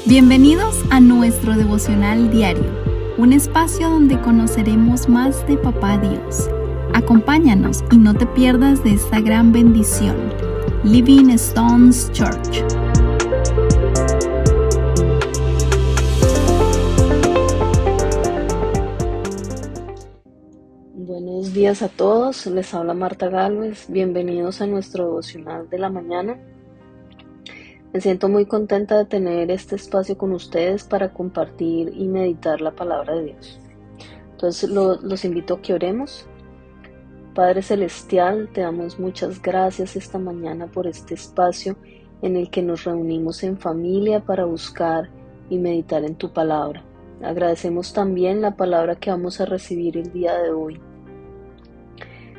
Bienvenidos a nuestro devocional diario, un espacio donde conoceremos más de Papá Dios. Acompáñanos y no te pierdas de esta gran bendición. Living Stones Church. Buenos días a todos, les habla Marta Gálvez, bienvenidos a nuestro devocional de la mañana. Me siento muy contenta de tener este espacio con ustedes para compartir y meditar la palabra de Dios. Entonces los invito a que oremos. Padre Celestial, te damos muchas gracias esta mañana por este espacio en el que nos reunimos en familia para buscar y meditar en tu palabra. Agradecemos también la palabra que vamos a recibir el día de hoy.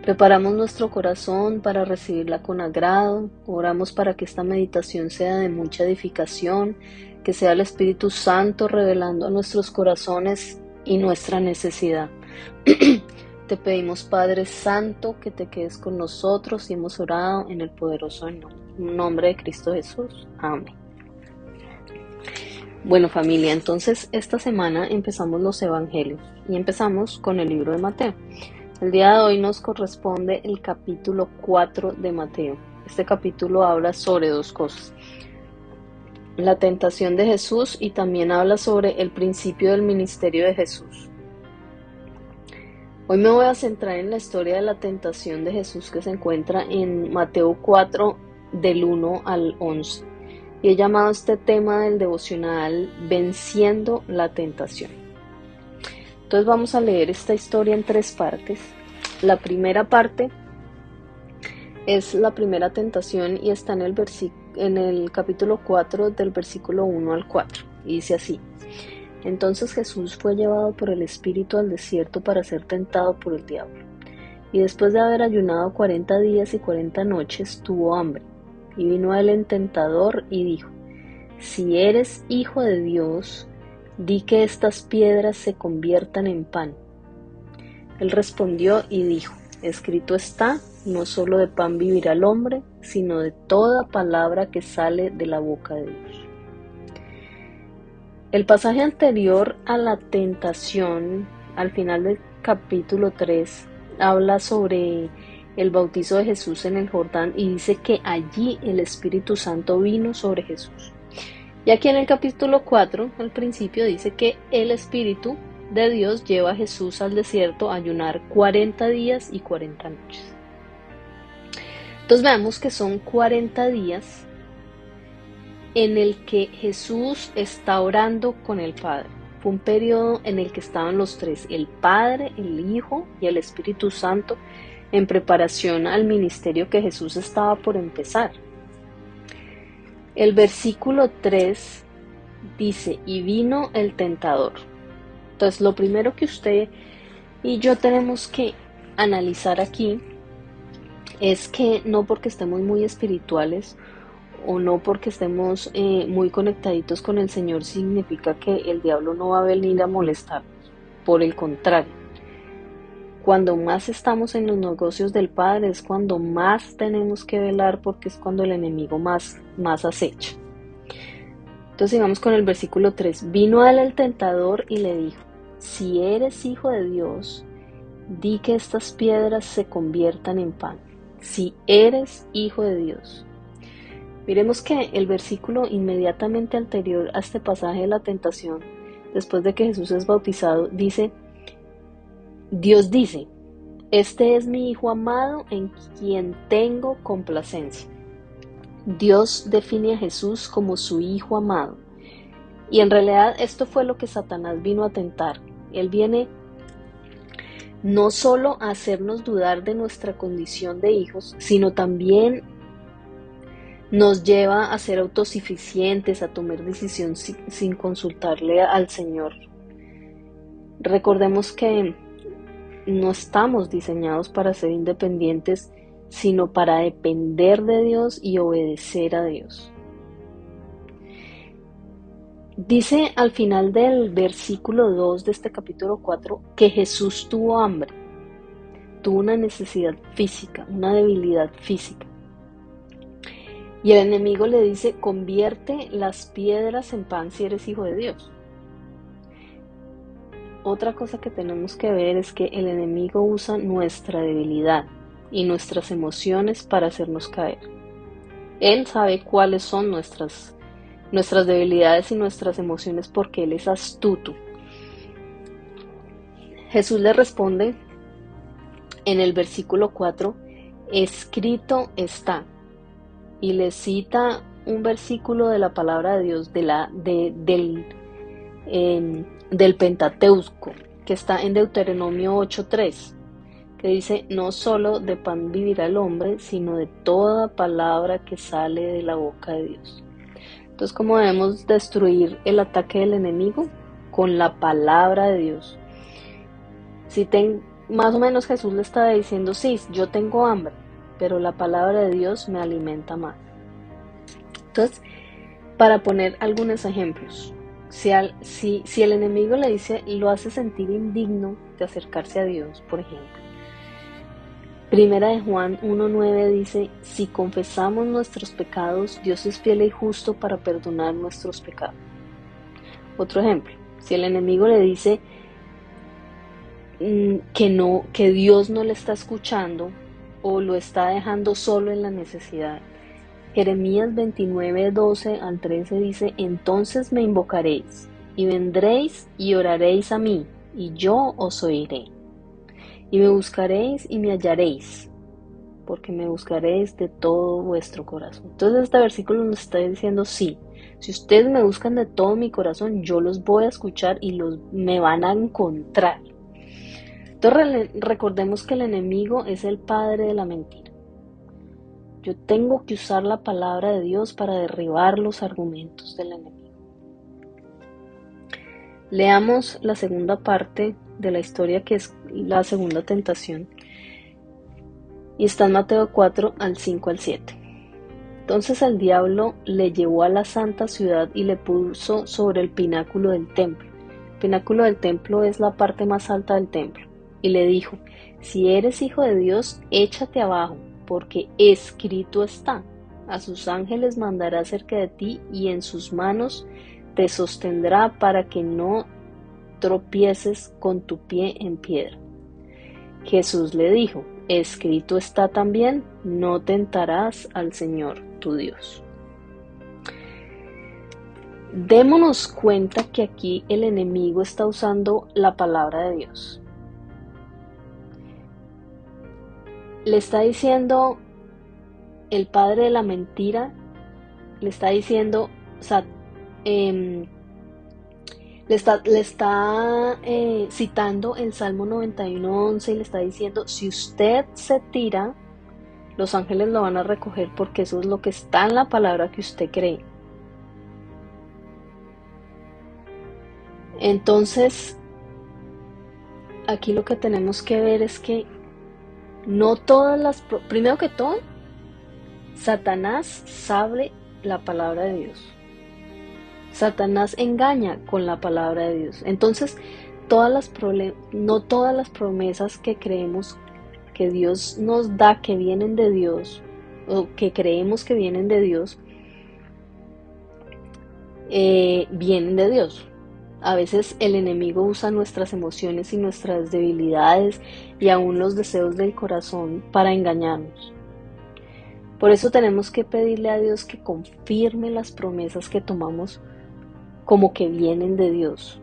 Preparamos nuestro corazón para recibirla con agrado. Oramos para que esta meditación sea de mucha edificación, que sea el Espíritu Santo revelando a nuestros corazones y nuestra necesidad. Te pedimos, Padre Santo, que te quedes con nosotros y hemos orado en el poderoso nombre de Cristo Jesús. Amén. Bueno, familia, entonces esta semana empezamos los evangelios y empezamos con el libro de Mateo. El día de hoy nos corresponde el capítulo 4 de Mateo. Este capítulo habla sobre dos cosas: la tentación de Jesús y también habla sobre el principio del ministerio de Jesús. Hoy me voy a centrar en la historia de la tentación de Jesús que se encuentra en Mateo 4 del 1 al 11. Y he llamado este tema del devocional Venciendo la tentación. Entonces vamos a leer esta historia en tres partes. La primera parte es la primera tentación y está en el capítulo 4 del versículo 1 al 4. Y dice así: Entonces Jesús fue llevado por el Espíritu al desierto para ser tentado por el diablo. Y después de haber ayunado 40 días y 40 noches, tuvo hambre. Y vino a él el tentador y dijo: Si eres hijo de Dios, di que estas piedras se conviertan en pan. Él respondió y dijo: Escrito está, no solo de pan vivirá el hombre, sino de toda palabra que sale de la boca de Dios. El pasaje anterior a la tentación, al final del capítulo 3, habla sobre el bautizo de Jesús en el Jordán y dice que allí el Espíritu Santo vino sobre Jesús. Y aquí en el capítulo 4, al principio, dice que el Espíritu de Dios lleva a Jesús al desierto a ayunar 40 días y 40 noches. Entonces veamos que son 40 días en el que Jesús está orando con el Padre. Fue un periodo en el que estaban los tres, el Padre, el Hijo y el Espíritu Santo, en preparación al ministerio que Jesús estaba por empezar. El versículo 3 dice: y vino el tentador. Entonces lo primero que usted y yo tenemos que analizar aquí es que no porque estemos muy espirituales o no porque estemos muy conectaditos con el Señor significa que el diablo no va a venir a molestarnos. Por el contrario, cuando más estamos en los negocios del Padre es cuando más tenemos que velar, porque es cuando el enemigo más acecha. Entonces sigamos con el versículo 3. Vino a él el tentador y le dijo: Si eres hijo de Dios, di que estas piedras se conviertan en pan. Si eres hijo de Dios. Miremos que el versículo inmediatamente anterior a este pasaje de la tentación, después de que Jesús es bautizado, dice: Dios dice: Este es mi Hijo amado en quien tengo complacencia. Dios define a Jesús como su Hijo amado. Y en realidad esto fue lo que Satanás vino a tentar. Él viene no solo a hacernos dudar de nuestra condición de hijos, sino también nos lleva a ser autosuficientes, a tomar decisiones sin consultarle al Señor. Recordemos que no estamos diseñados para ser independientes, sino para depender de Dios y obedecer a Dios. Dice al final del versículo 2 de este capítulo 4 que Jesús tuvo hambre, tuvo una necesidad física, una debilidad física. Y el enemigo le dice, convierte las piedras en pan si eres hijo de Dios. Otra cosa que tenemos que ver es que el enemigo usa nuestra debilidad y nuestras emociones para hacernos caer. Él sabe cuáles son nuestras debilidades y nuestras emociones porque Él es astuto. Jesús le responde en el versículo 4, escrito está, y le cita un versículo de la palabra de Dios del Pentateuco, que está en Deuteronomio 8:3, que dice, no solo de pan vivirá el hombre, sino de toda palabra que sale de la boca de Dios. Entonces, ¿cómo debemos destruir el ataque del enemigo? Con la palabra de Dios. Más o menos Jesús le estaba diciendo, sí, yo tengo hambre, pero la palabra de Dios me alimenta más. Entonces, para poner algunos ejemplos, si el enemigo le dice, lo hace sentir indigno de acercarse a Dios, por ejemplo. Primera de Juan 1:9 dice, si confesamos nuestros pecados, Dios es fiel y justo para perdonar nuestros pecados. Otro ejemplo, si el enemigo le dice que Dios no le está escuchando o lo está dejando solo en la necesidad. Jeremías 29:12 al 13 dice, entonces me invocaréis, y vendréis y oraréis a mí, y yo os oiré. Y me buscaréis y me hallaréis, porque me buscaréis de todo vuestro corazón. Entonces este versículo nos está diciendo, sí, si ustedes me buscan de todo mi corazón, yo los voy a escuchar y me van a encontrar. Entonces recordemos que el enemigo es el padre de la mentira. Yo tengo que usar la palabra de Dios para derribar los argumentos del enemigo. Leamos la segunda parte de la historia, que es la segunda tentación. Y está en Mateo 4, al 5 al 7. Entonces el diablo le llevó a la santa ciudad y le puso sobre el pináculo del templo. El pináculo del templo es la parte más alta del templo. Y le dijo, si eres hijo de Dios, échate abajo, porque escrito está, a sus ángeles mandará cerca de ti y en sus manos te sostendrá para que no tropieces con tu pie en piedra. Jesús le dijo, escrito está también, no tentarás al Señor tu Dios. Démonos cuenta que aquí el enemigo está usando la palabra de Dios. Le está diciendo el padre de la mentira, le está diciendo, le está citando el Salmo 91:11 y le está diciendo, si usted se tira, los ángeles lo van a recoger porque eso es lo que está en la palabra que usted cree. Entonces, aquí lo que tenemos que ver es que no todas primero que todo, Satanás sabe la palabra de Dios. Satanás engaña con la palabra de Dios. Entonces, no todas las promesas que creemos que Dios nos da, que vienen de Dios, o que creemos que vienen de Dios, vienen de Dios. A veces el enemigo usa nuestras emociones y nuestras debilidades y aún los deseos del corazón para engañarnos. Por eso tenemos que pedirle a Dios que confirme las promesas que tomamos como que vienen de Dios.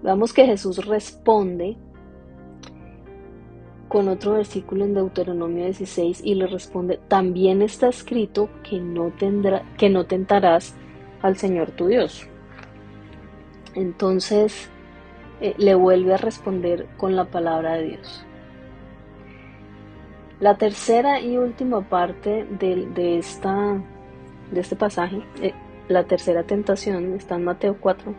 Veamos que Jesús responde con otro versículo en Deuteronomio 16 y le responde, también está escrito que no tentarás al Señor tu Dios. Entonces le vuelve a responder con la palabra de Dios. La tercera y última parte de este pasaje, la tercera tentación, está en Mateo 4,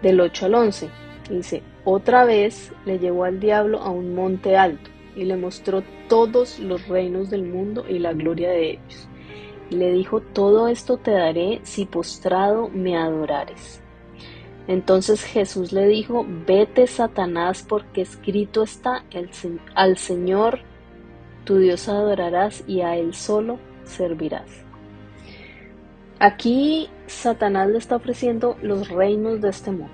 del 8 al 11. Dice, otra vez le llevó al diablo a un monte alto y le mostró todos los reinos del mundo y la gloria de ellos. Y le dijo, todo esto te daré si postrado me adorares. Entonces Jesús le dijo, vete Satanás, porque escrito está, al Señor tu Dios adorarás y a Él solo servirás. Aquí Satanás le está ofreciendo los reinos de este mundo.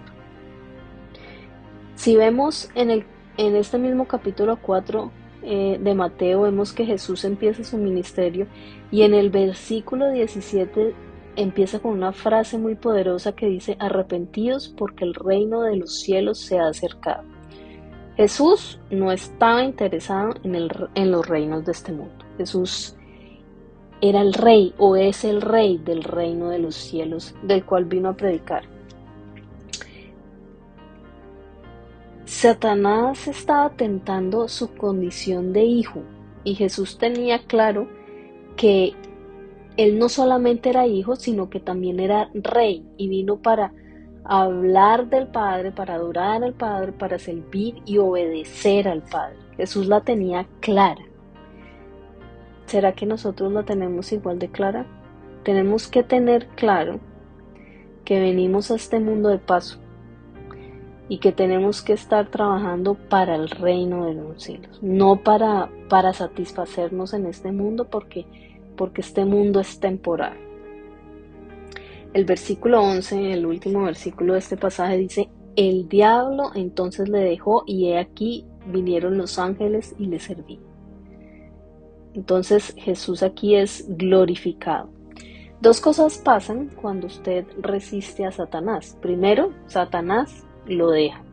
Si vemos en este mismo capítulo 4 de Mateo, vemos que Jesús empieza su ministerio y en el versículo 17 empieza con una frase muy poderosa que dice: arrepentíos porque el reino de los cielos se ha acercado. Jesús no estaba interesado en los reinos de este mundo. Jesús era el rey o es el rey del reino de los cielos, del cual vino a predicar. Satanás estaba tentando su condición de hijo y Jesús tenía claro que él no solamente era hijo, sino que también era rey y vino para hablar del Padre, para adorar al Padre, para servir y obedecer al Padre. Jesús la tenía clara. ¿Será que nosotros la tenemos igual de clara? Tenemos que tener claro que venimos a este mundo de paso y que tenemos que estar trabajando para el reino de los cielos, no para satisfacernos en este mundo porque este mundo es temporal. El versículo 11, el último versículo de este pasaje dice: el diablo entonces le dejó y he aquí vinieron los ángeles y le serví. Entonces Jesús aquí es glorificado. Dos cosas pasan cuando usted resiste a Satanás. Primero, Satanás lo deja.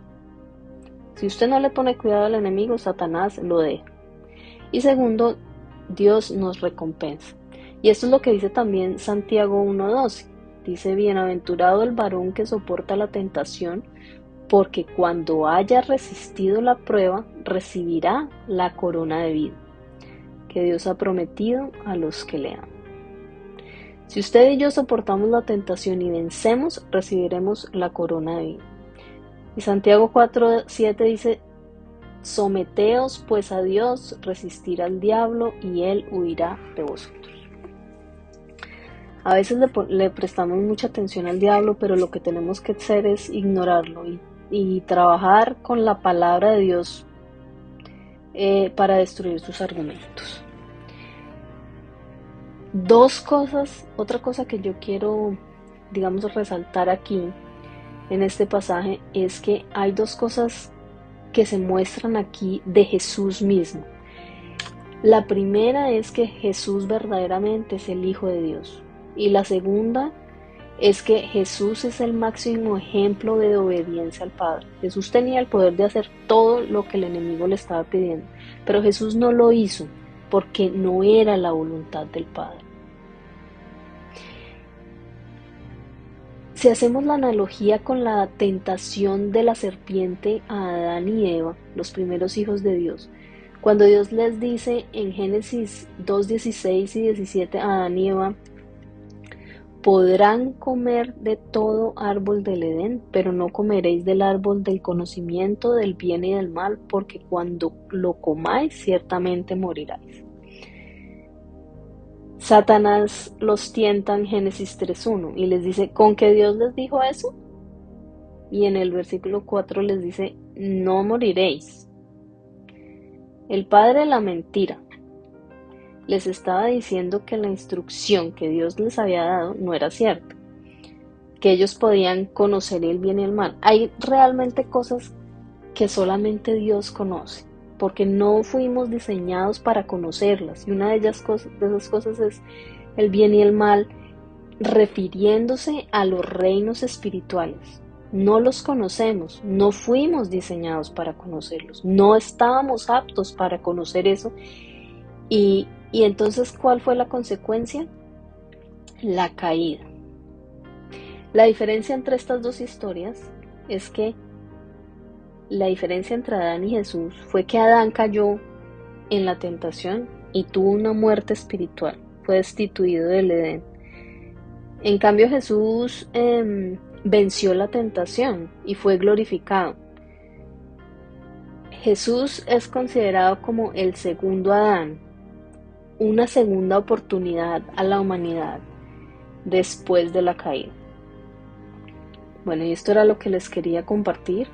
Si usted no le pone cuidado al enemigo, Satanás lo deja. Y segundo, Dios nos recompensa. Y esto es lo que dice también Santiago 1:12. Dice: bienaventurado el varón que soporta la tentación, porque cuando haya resistido la prueba, recibirá la corona de vida que Dios ha prometido a los que le aman. Si usted y yo soportamos la tentación y vencemos, recibiremos la corona de vida. Y Santiago 4:7 dice: someteos pues a Dios, resistir al diablo y él huirá de vosotros. A veces le prestamos mucha atención al diablo, pero lo que tenemos que hacer es ignorarlo y trabajar con la palabra de Dios para destruir sus argumentos. Otra cosa que yo quiero, resaltar aquí en este pasaje es que hay dos cosas que se muestran aquí de Jesús mismo. La primera es que Jesús verdaderamente es el Hijo de Dios. Y la segunda es que Jesús es el máximo ejemplo de obediencia al Padre. Jesús tenía el poder de hacer todo lo que el enemigo le estaba pidiendo, pero Jesús no lo hizo porque no era la voluntad del Padre. Si hacemos la analogía con la tentación de la serpiente a Adán y Eva, los primeros hijos de Dios, cuando Dios les dice en Génesis 2:16 y 17 a Adán y Eva: podrán comer de todo árbol del Edén, pero no comeréis del árbol del conocimiento del bien y del mal, porque cuando lo comáis ciertamente moriráis. Satanás los tienta en Génesis 3:1 y les dice: ¿con qué Dios les dijo eso? Y en el versículo 4 les dice: no moriréis. El padre de la mentira les estaba diciendo que la instrucción que Dios les había dado no era cierta, que ellos podían conocer el bien y el mal. Hay realmente cosas que solamente Dios conoce, porque no fuimos diseñados para conocerlas, y una de esas cosas es el bien y el mal, refiriéndose a los reinos espirituales. No los conocemos, no fuimos diseñados para conocerlos, no estábamos aptos para conocer eso. Y entonces, ¿cuál fue la consecuencia? La caída. La diferencia entre estas dos historias es que la diferencia entre Adán y Jesús fue que Adán cayó en la tentación y tuvo una muerte espiritual, fue destituido del Edén. En cambio, Jesús venció la tentación y fue glorificado. Jesús es considerado como el segundo Adán, una segunda oportunidad a la humanidad después de la caída. Bueno, y esto era lo que les quería compartir.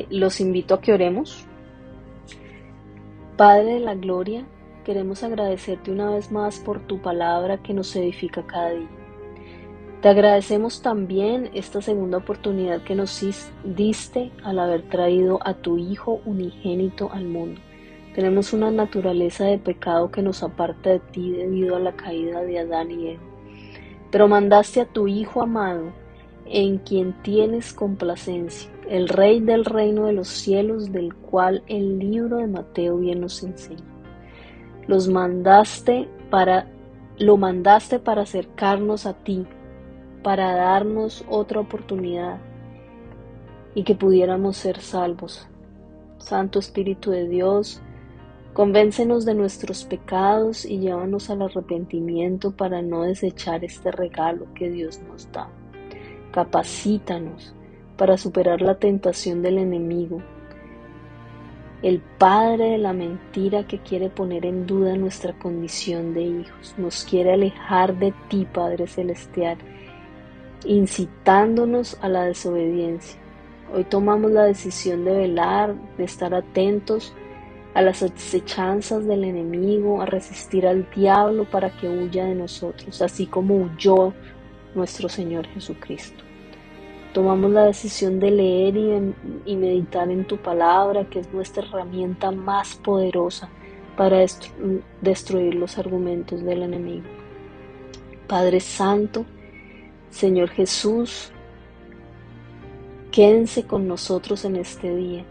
Los invito a que oremos. Padre de la gloria, queremos agradecerte una vez más por tu palabra que nos edifica cada día. Te agradecemos también esta segunda oportunidad que nos diste al haber traído a tu Hijo unigénito al mundo. Tenemos una naturaleza de pecado que nos aparta de ti debido a la caída de Adán y Eva. Pero mandaste a tu Hijo amado, en quien tienes complacencia, el Rey del reino de los cielos, del cual el libro de Mateo bien nos enseña. Lo mandaste para acercarnos a ti, para darnos otra oportunidad y que pudiéramos ser salvos. Santo Espíritu de Dios, convéncenos de nuestros pecados y llévanos al arrepentimiento para no desechar este regalo que Dios nos da. Capacítanos para superar la tentación del enemigo, el padre de la mentira que quiere poner en duda nuestra condición de hijos. Nos quiere alejar de ti, Padre Celestial, incitándonos a la desobediencia. Hoy tomamos la decisión de velar, de estar atentos a las acechanzas del enemigo, a resistir al diablo para que huya de nosotros, así como huyó nuestro Señor Jesucristo. Tomamos la decisión de leer y meditar en tu palabra, que es nuestra herramienta más poderosa para destruir los argumentos del enemigo. Padre Santo, Señor Jesús, quédense con nosotros en este día.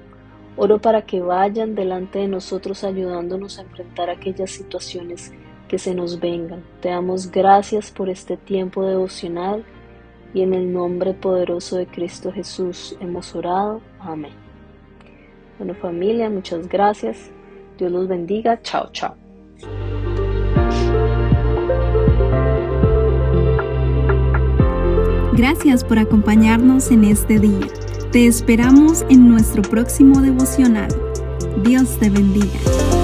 Oro para que vayan delante de nosotros ayudándonos a enfrentar aquellas situaciones que se nos vengan. Te damos gracias por este tiempo devocional y en el nombre poderoso de Cristo Jesús hemos orado. Amén. Bueno, familia, muchas gracias. Dios los bendiga. Chao, chao. Gracias por acompañarnos en este día. Te esperamos en nuestro próximo devocional. Dios te bendiga.